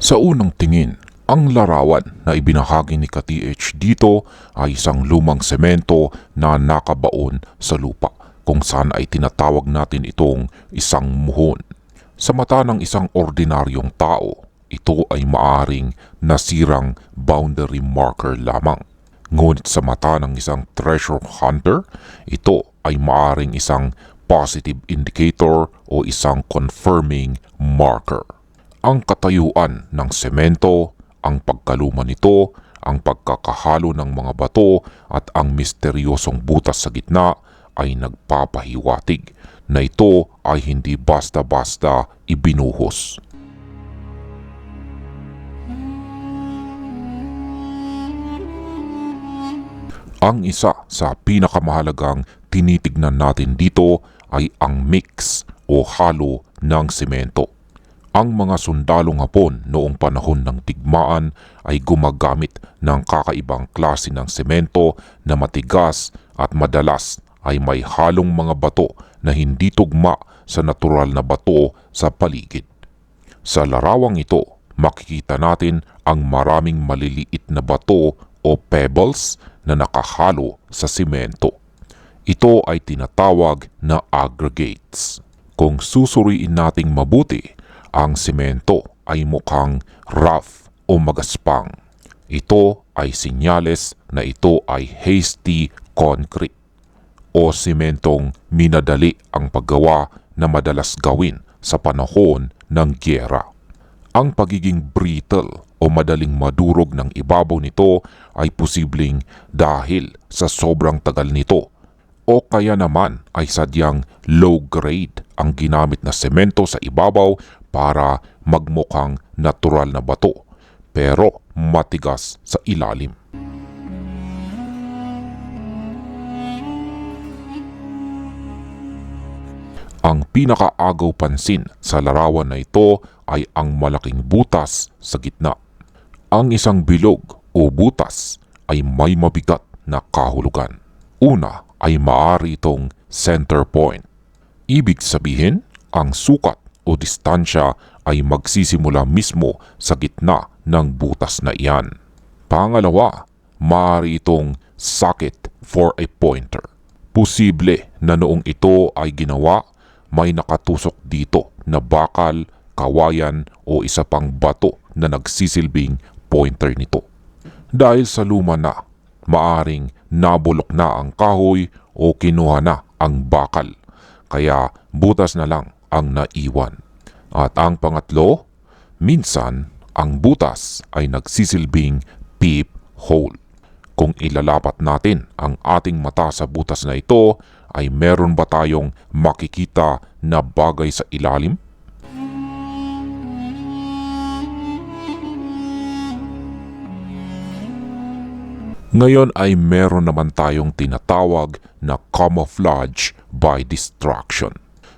Sa unang tingin, ang larawan na ibinahagi ni ka-TH dito ay isang lumang semento na nakabaon sa lupa, kung saan ay tinatawag natin itong isang muhon. Sa mata ng isang ordinaryong tao, ito ay maaring nasirang boundary marker lamang. Ngunit sa mata ng isang treasure hunter, ito ay maaring isang positive indicator o isang confirming marker. Ang katayuan ng semento, ang pagkaluma nito, ang pagkakahalo ng mga bato at ang misteryosong butas sa gitna ay nagpapahiwatig na ito ay hindi basta-basta ibinuhos. Ang isa sa pinakamahalagang tinitignan natin dito ay ang mix o halo ng semento. Ang mga sundalong Hapon noong panahon ng digmaan ay gumagamit ng kakaibang klase ng semento na matigas at madalas ay may halong mga bato na hindi tugma sa natural na bato sa paligid. Sa larawang ito, makikita natin ang maraming maliliit na bato o pebbles na nakahalo sa semento. Ito ay tinatawag na aggregates. Kung susuriin nating mabuti, ang semento ay mukhang rough o magaspang. Ito ay sinyales na ito ay hasty concrete o sementong minadali ang paggawa na madalas gawin sa panahon ng giyera. Ang pagiging brittle o madaling madurog ng ibabaw nito ay posibleng dahil sa sobrang tagal nito o kaya naman ay sadyang low grade ang ginamit na semento sa ibabaw para magmukhang natural na bato pero matigas sa ilalim. Ang pinakaagaw pansin sa larawan na ito ay ang malaking butas sa gitna. Ang isang bilog o butas ay may mabigat na kahulugan. Una ay maaari itong center point. Ibig sabihin, ang sukat o distansya ay magsisimula mismo sa gitna ng butas na iyan. Pangalawa, maaari itong socket for a pointer. Posible na noong ito ay ginawa, may nakatusok dito na bakal, kawayan o isa pang bato na nagsisilbing pointer nito. Dahil sa luma na, maaring nabulok na ang kahoy o kinuha na ang bakal, kaya butas na lang ang naiwan. At ang pangatlo, minsan ang butas ay nagsisilbing peep hole. Kung ilalapat natin ang ating mata sa butas na ito, ay meron ba tayong makikita na bagay sa ilalim? Ngayon ay meron naman tayong tinatawag na camouflage by distraction.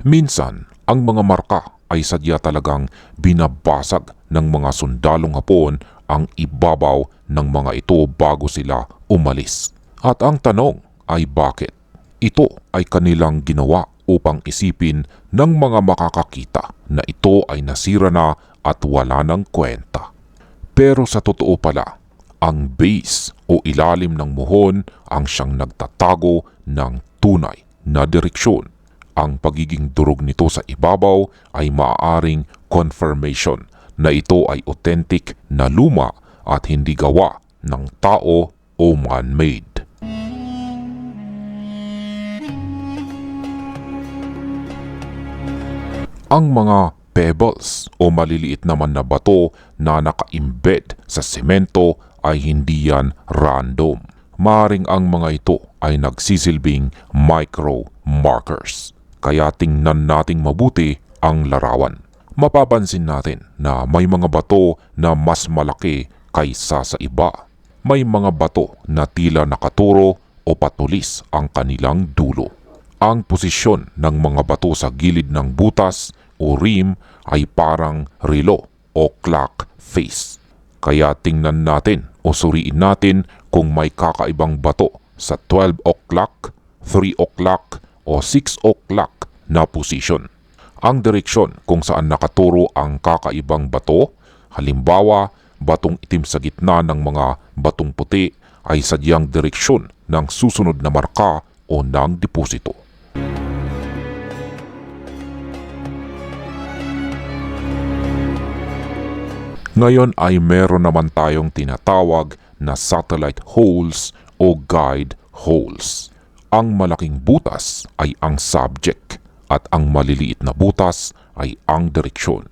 Minsan, ang mga marka ay sadya talagang binabasag ng mga sundalong Hapon ang ibabaw ng mga ito bago sila umalis. At ang tanong ay bakit? Ito ay kanilang ginawa upang isipin ng mga makakakita na ito ay nasira na at wala ng kwenta. Pero sa totoo pala, ang base o ilalim ng muhon ang siyang nagtatago ng tunay na direksyon. Ang pagiging durog nito sa ibabaw ay maaaring confirmation na ito ay authentic na luma at hindi gawa ng tao o man-made. Ang mga pebbles o maliliit naman na bato na naka-embed sa semento ay hindi yan random. Maaring ang mga ito ay nagsisilbing micro markers. Kaya tingnan nating mabuti ang larawan. Mapapansin natin na may mga bato na mas malaki kaysa sa iba. May mga bato na tila nakaturo o patulis ang kanilang dulo. Ang posisyon ng mga bato sa gilid ng butas o rim ay parang relo o clock face. Kaya tingnan natin o suriin natin kung may kakaibang bato sa 12 o'clock, 3 o'clock o 6 o'clock na posisyon. Ang direksyon kung saan nakaturo ang kakaibang bato Halimbawa, batong itim sa gitna ng mga batong puti ay sadyang direksyon ng susunod na marka o ng deposito. Ngayon ay meron naman tayong tinatawag na satellite holes o guide holes. Ang malaking butas ay ang subject at ang maliliit na butas ay ang direksyon.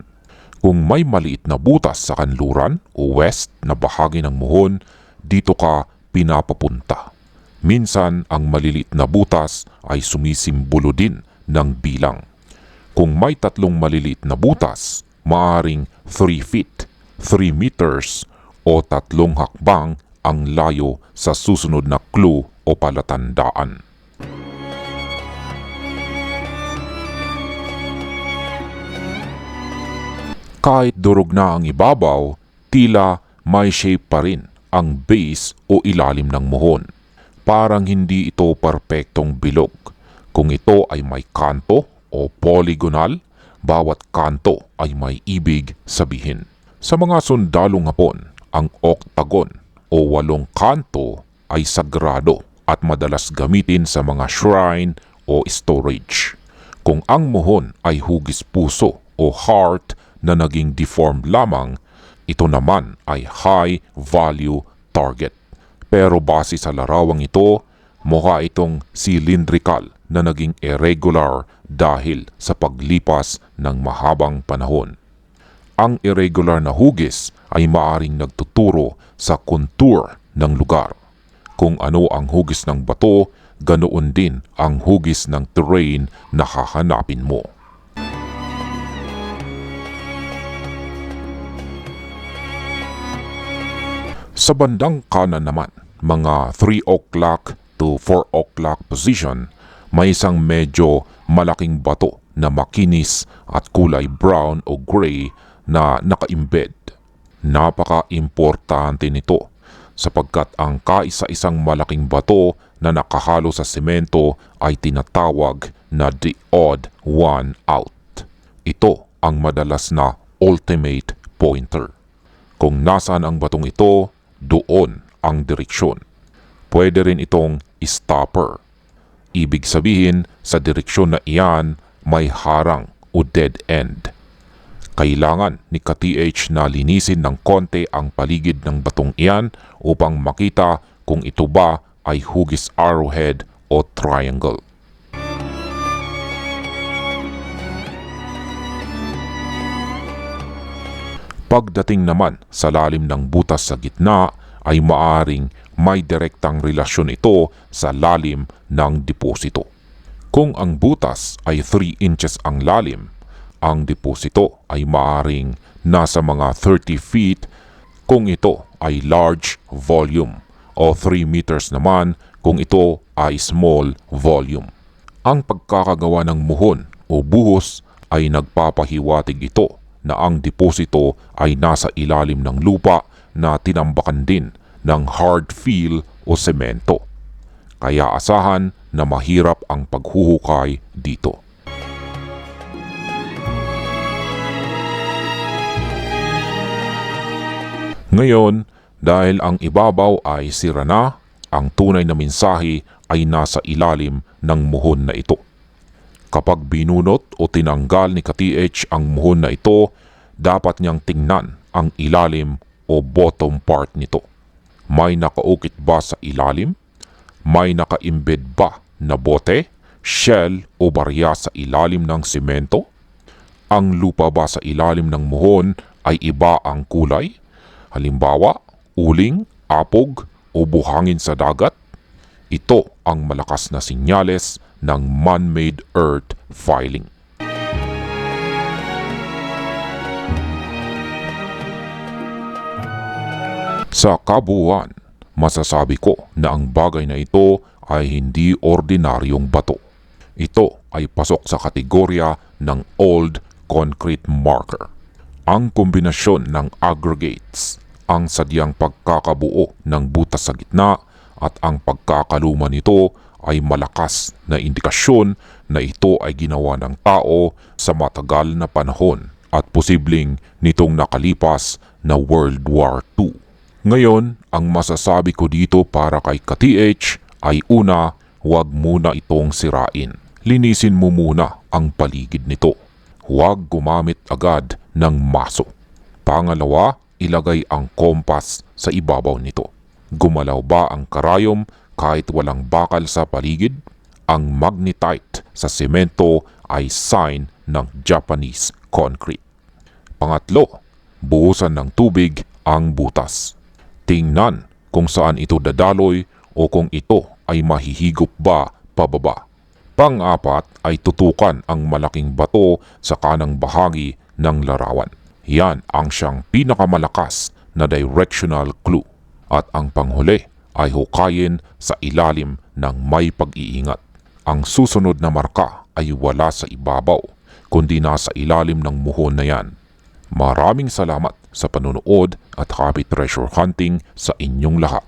Kung may maliit na butas sa kanluran o west na bahagi ng muhon, dito ka pinapapunta. Minsan ang maliliit na butas ay sumisimbolo din ng bilang. Kung may 3 maliliit na butas, maaring 3 feet, 3 meters o 3 hakbang ang layo sa susunod na clue o palatandaan. Kahit durog na ang ibabaw, tila may shape pa rin ang base o ilalim ng muhon. Parang hindi ito perpektong bilog. Kung ito ay may kanto o polygonal, bawat kanto ay may ibig sabihin. Sa mga sundalong Hapon, ang octagon o 8 kanto ay sagrado at madalas gamitin sa mga shrine o storage. Kung ang muhon ay hugis puso o heart na naging deformed lamang, ito naman ay high value target. Pero base sa larawang ito, mukha itong cylindrical na naging irregular dahil sa paglipas ng mahabang panahon. Ang irregular na hugis ay maaring nagtuturo sa contour ng lugar. Kung ano ang hugis ng bato, ganoon din ang hugis ng terrain na hahanapin mo. Sa bandang kanan naman, mga 3 o'clock to 4 o'clock position, may isang medyo malaking bato na makinis at kulay brown o gray na naka-embed. Napaka-importante nito sapagkat ang kaisa-isang malaking bato na nakahalo sa semento ay tinatawag na the odd one out. Ito ang madalas na ultimate pointer. Kung nasaan ang batong ito, doon ang direksyon. Pwede rin itong stopper. Ibig sabihin, sa direksyon na iyan may harang o dead end. Kailangan ni ka-TH na linisin ng konti ang paligid ng batong iyan upang makita kung ito ba ay hugis arrowhead o triangle. Pagdating naman sa lalim ng butas sa gitna ay maaring may direktang relasyon ito sa lalim ng deposito. Kung ang butas ay 3 inches ang lalim, ang deposito ay maaring nasa mga 30 feet kung ito ay large volume o 3 meters naman kung ito ay small volume. Ang pagkakagawa ng muhon o buhos ay nagpapahiwatig ito na ang deposito ay nasa ilalim ng lupa na tinambakan din ng hard fill o semento. Kaya asahan na mahirap ang paghuhukay dito. Ngayon, dahil ang ibabaw ay sira na, ang tunay na mensahe ay nasa ilalim ng muhon na ito. Kapag binunot o tinanggal ni ka-TH ang muhon na ito, dapat niyang tingnan ang ilalim o bottom part nito. May nakaukit ba sa ilalim? May naka-embed ba na bote, shell o barya sa ilalim ng semento? Ang lupa ba sa ilalim ng muhon ay iba ang kulay? Halimbawa, uling, apog o buhangin sa dagat? Ito ang malakas na sinyales ng man-made earth filing. Sa kabuuan, masasabi ko na ang bagay na ito ay hindi ordinaryong bato. Ito ay pasok sa kategorya ng old concrete marker. Ang kombinasyon ng aggregates, ang sadyang pagkakabuo ng butas sa gitna at ang pagkakaluma nito ay malakas na indikasyon na ito ay ginawa ng tao sa matagal na panahon at posibleng nitong nakalipas na World War II. Ngayon, ang masasabi ko dito para kay ka-TH ay una, huwag muna itong sirain. Linisin mo muna ang paligid nito. Huwag gumamit agad ng maso. Pangalawa, ilagay ang kompas sa ibabaw nito. Gumalaw ba ang karayom kahit walang bakal sa paligid? Ang magnetite sa semento ay sign ng Japanese concrete. Pangatlo, buhusan ng tubig ang butas. Tingnan kung saan ito dadaloy o kung ito ay mahihigop ba pababa. Pang-apat ay tutukan ang malaking bato sa kanang bahagi ng larawan. Yan ang siyang pinakamalakas na directional clue. At ang panghuli ay hukayin sa ilalim ng may pag-iingat. Ang susunod na marka ay wala sa ibabaw, kundi nasa ilalim ng muhon na yan. Maraming salamat sa panonood at happy treasure hunting sa inyong lahat.